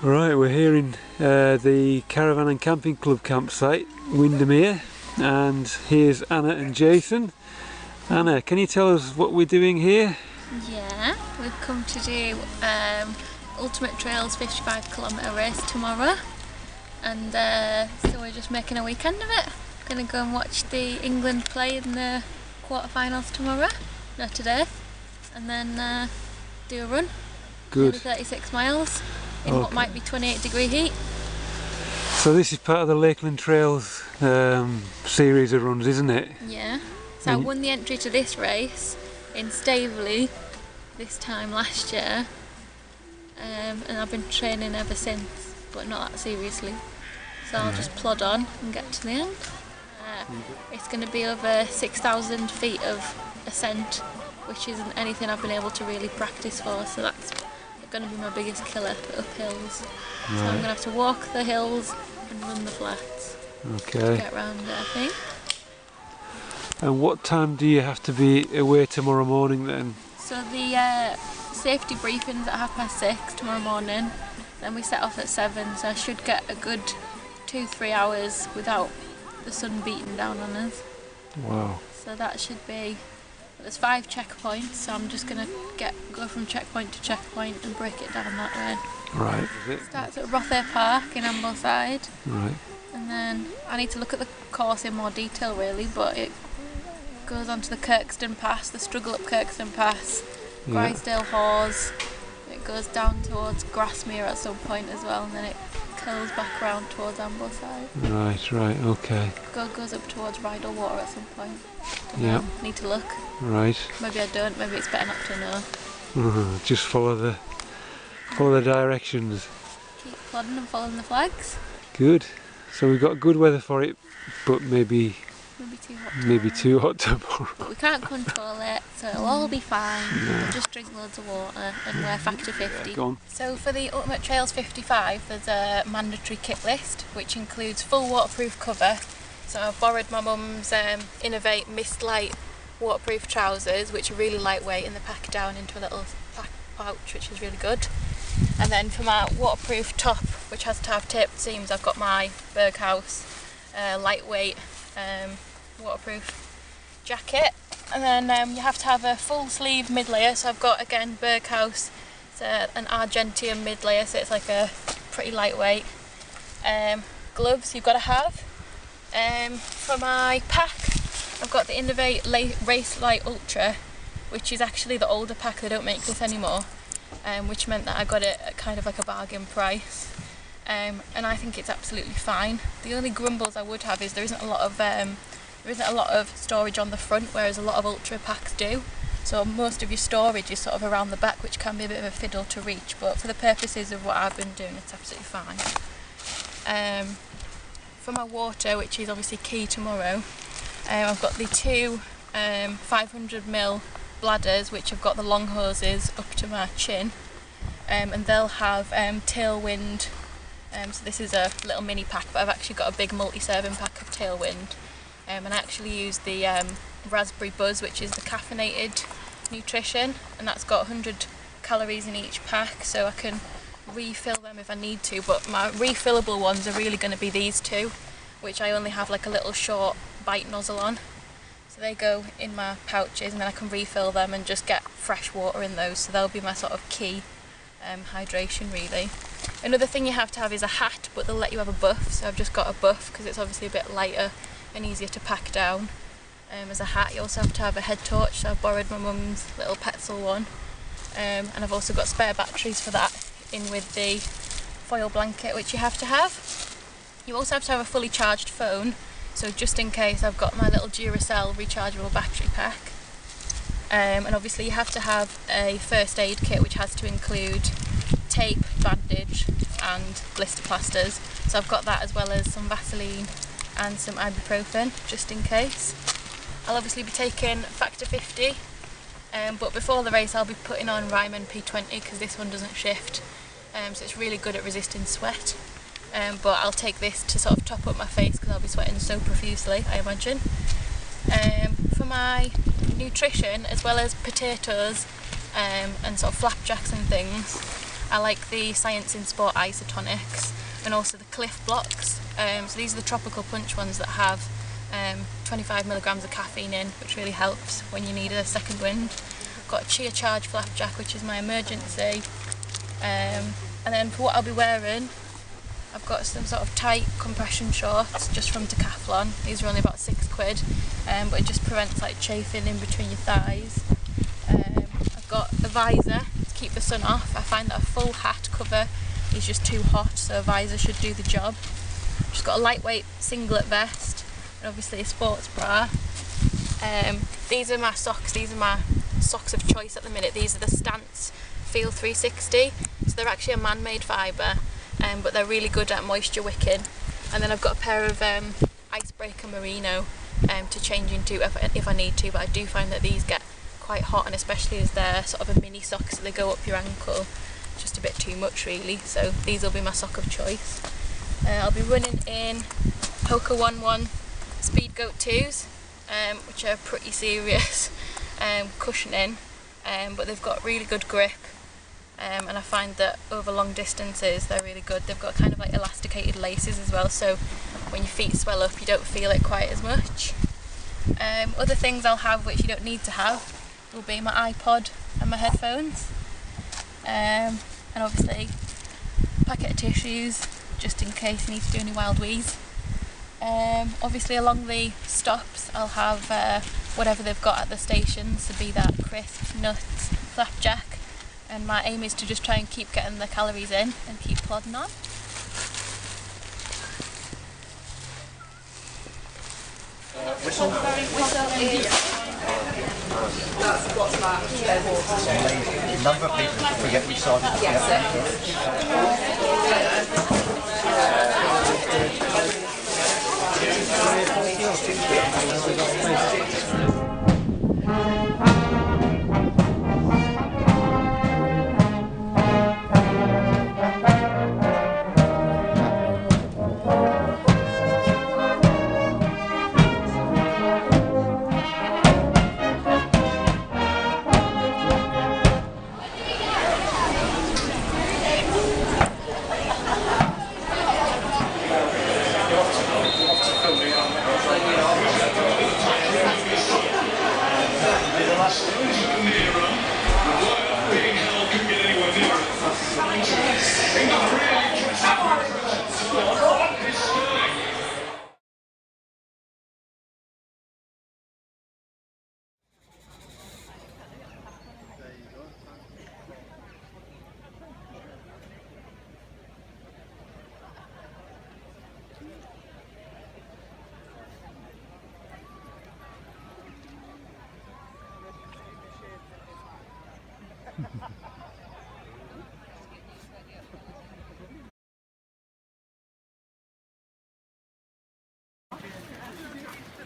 Right, we're here in the Caravan and Camping Club campsite, Windermere, and here's Anna and Jason. Anna, can you tell us what we're doing here? Yeah, we've come to do Ultimate Trails 55km race tomorrow, and so we're just making a weekend of it. Gonna go and watch the England play in the quarterfinals tomorrow, no today, and then do a run. Good. Maybe 36 miles in what might be 28-degree heat. So this is part of the Lakeland Trails series of runs, isn't it? Yeah. So I won the entry to this race in Staveley this time last year, and I've been training ever since, but not that seriously. So I'll just plod on and get to the end. It's going to be over 6,000 feet of ascent, which isn't anything I've been able to really practice for, so that's going to be my biggest killer, up hills. So I'm going to have to walk the hills and run the flats to get around it, I think. And what time do you have to be away tomorrow morning then? So the safety briefing's at 6:30 tomorrow morning, then we set off at 7, so I should get a good 2-3 hours without the sun beating down on us. Wow. So that should be, there's 5 checkpoints, so I'm just going to go from checkpoint to checkpoint and break it down that way. Right. It starts at Rothay Park in Ambleside. Right. And then I need to look at the course in more detail really, but it goes on to the Kirkstone Pass, the struggle up Kirkstone Pass, Grisdale Hawes, it goes down towards Grasmere at some point as well, and then it curls back round towards Ambleside. Right, okay. Goes up towards Rydal Water at some point. Yeah. Need to look. Right. Maybe I don't, maybe it's better not to know. Just follow the directions. Keep plodding and following the flags. Good. So we've got good weather for it, but maybe too hot. Maybe too hot tomorrow. But we can't control it, so it'll all be fine. We'll just drink loads of water and wear Factor 50. Go on. So for the Ultimate Trails 55, there's a mandatory kit list, which includes full waterproof cover. So I've borrowed my mum's Innovate Mist Light waterproof trousers, which are really lightweight, and they're packed down into a little pouch, which is really good. And then for my waterproof top, which has to have taped seams, I've got my Berghaus lightweight waterproof jacket. And then you have to have a full sleeve mid layer, so I've got again Berghaus, it's an Argentium mid layer, so it's like a pretty lightweight. Gloves you've got to have. For my pack, I've got the Innovate Race Light Ultra, which is actually the older pack, they don't make this anymore, which meant that I got it at kind of like a bargain price, and I think it's absolutely fine. The only grumbles I would have is there isn't a lot of storage on the front, whereas a lot of Ultra packs do. So most of your storage is sort of around the back, which can be a bit of a fiddle to reach, but for the purposes of what I've been doing, it's absolutely fine. For my water, which is obviously key tomorrow, I've got the 2 500ml bladders, which have got the long hoses up to my chin, and they'll have Tailwind. So this is a little mini pack, but I've actually got a big multi-serving pack of Tailwind, and I actually use the Raspberry Buzz, which is the caffeinated nutrition, and that's got 100 calories in each pack, so I can refill them if I need to, but my refillable ones are really going to be these 2, which I only have like a little short bite nozzle on. So they go in my pouches, and then I can refill them and just get fresh water in those, so they'll be my sort of key hydration really. Another thing you have to have is a hat, but they'll let you have a buff, so I've just got a buff because it's obviously a bit lighter and easier to pack down. As a hat you also have to have a head torch, so I've borrowed my mum's little Petzl one, and I've also got spare batteries for that in with the foil blanket, which you have to have. You also have to have a fully charged phone, so just in case, I've got my little Duracell rechargeable battery pack. And obviously you have to have a first aid kit, which has to include tape, bandage and blister plasters. So I've got that, as well as some Vaseline and some ibuprofen, just in case. I'll obviously be taking Factor 50, but before the race I'll be putting on Ryman P20 because this one doesn't shift, so it's really good at resisting sweat. But I'll take this to sort of top up my face because I'll be sweating so profusely, I imagine. For my nutrition, as well as potatoes and sort of flapjacks and things, I like the Science in Sport isotonics and also the Cliff blocks. So these are the tropical punch ones that have 25 milligrams of caffeine in, which really helps when you need a second wind. I've got a Chia Charge flapjack, which is my emergency. And then for what I'll be wearing, I've got some sort of tight compression shorts just from Decathlon. These are only about £6, but it just prevents like chafing in between your thighs. I've got a visor to keep the sun off. I find that a full hat cover is just too hot, so a visor should do the job. I've just got a lightweight singlet vest and obviously a sports bra. These are my socks. These are my socks of choice at the minute. These are the Stance Feel 360. So they're actually a man-made fibre, but they're really good at moisture wicking. And then I've got a pair of Icebreaker Merino to change into if I need to, but I do find that these get quite hot, and especially as they're sort of a mini sock, so they go up your ankle, just a bit too much really. So these will be my sock of choice. I'll be running in Hoka 1-1 Speed Goat 2s, which are pretty serious cushioning, but they've got really good grip. And I find that over long distances they're really good. They've got kind of like elasticated laces as well, so when your feet swell up you don't feel it quite as much. Other things I'll have which you don't need to have will be my iPod and my headphones, and obviously a packet of tissues just in case you need to do any wild wheeze. Obviously along the stops I'll have whatever they've got at the stations, so be that crisps, nuts, flapjack, and my aim is to just try and keep getting the calories in and keep plodding on. Whistle is... That's what's that? A number of people forget we started.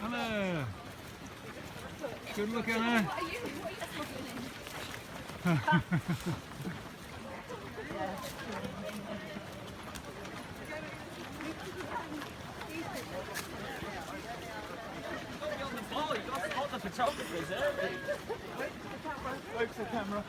Anna! Good look, Anna! Wait for the camera.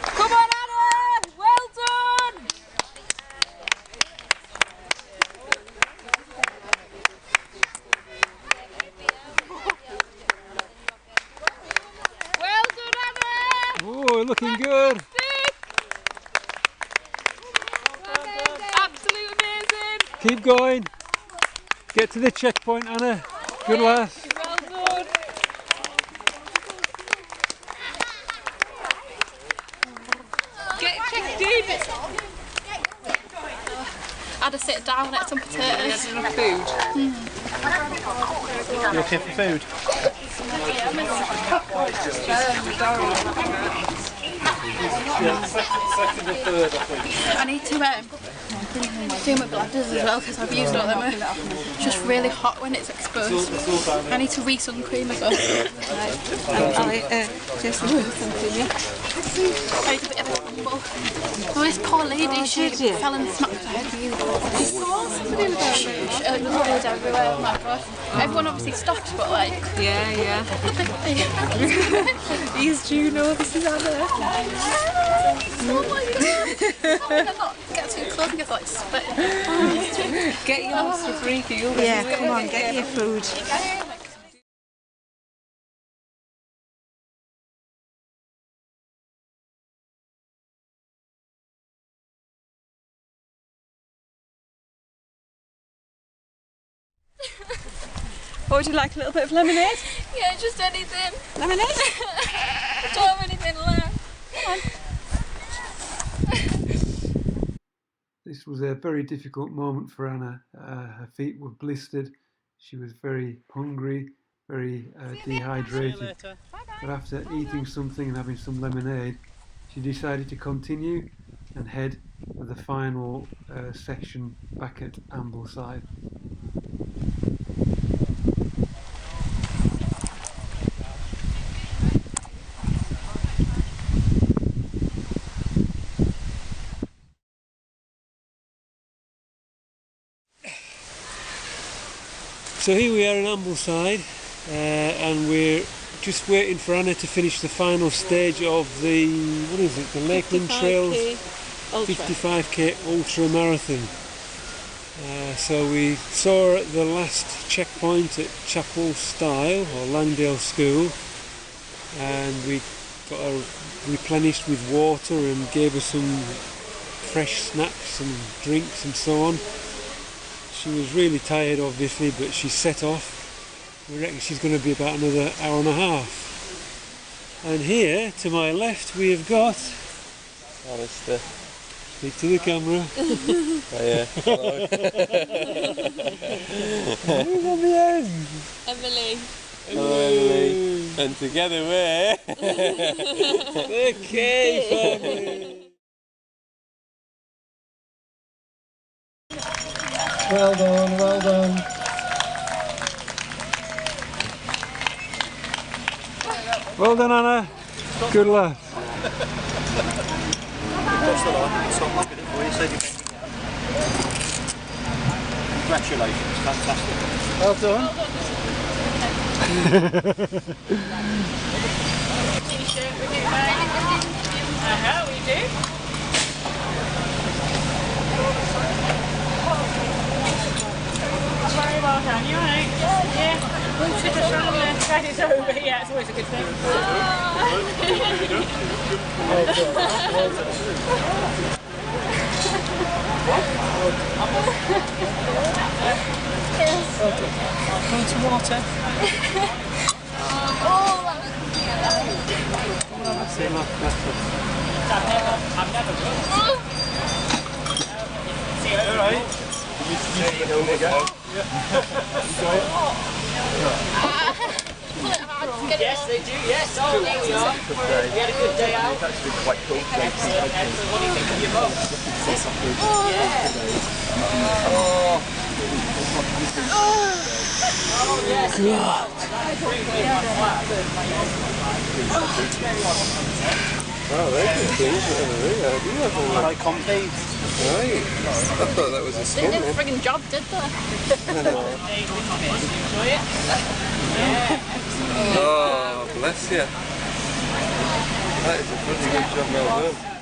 Come on, Anna! Well done! Well done, Anna! Oh, looking good! Absolute amazing! Keep going! Get to the checkpoint, Anna! Good lass! Well done! Get checked in! I had to sit down, ate some potatoes. Food? You okay for food? I need to do my bladders as well because I've used all them. It's just really hot when it's exposed. I need to re-sun cream as well. I'll just do some cream, yeah. made a bit of a tumble. Oh, this poor lady, she fell and smacked her head. I saw somebody with It was blood everywhere, oh my god. Everyone obviously stopped, but like... Yeah. He's Juno, this is Anna. Oh my god! I'm not get too close and get like spit. Get your monster freaky. Yeah, come on, get your food. What would you like, a little bit of lemonade? Yeah, just anything. Lemonade? I don't have anything left. Come on. This was a very difficult moment for Anna. Her feet were blistered. She was very hungry, very dehydrated. But after eating something and having some lemonade, she decided to continue and head for the final section back at Ambleside. So here we are in Ambleside, and we're just waiting for Anna to finish the final stage of the, what is it, the Lakeland Trails 55k Ultra Marathon. So we saw her at the last checkpoint at Chapel Style, or Langdale School, and we got her replenished with water and gave her some fresh snacks and drinks and so on. She was really tired obviously, but she set off. We reckon she's going to be about another hour and a half. And here to my left we have got Alistair. Speak to the camera. Oh yeah. Hello. Who's on the end? Emily. Hello Emily. And together we're The K family. Well done, well done. Well done, Anna. Good luck. That's the line. So look at it for you, so you can congratulations, fantastic. Well done. T-shirt with you, we do. Very well done, you alright? Yeah. We'll sit us around the thread is over, yeah, it's always a good thing. Going to water. I've never Alright. Yes, they do, yes. Oh, there we are. We had a good day out. It's actually quite cool. Excellent, excellent. What do you think of your mum? Oh, yes. oh, they're good things. Alright, complete. Right. I thought that was a They skin did a one. friggin' job, did they? Enjoy it? Yeah. Oh, bless you. That is a pretty good job, well done.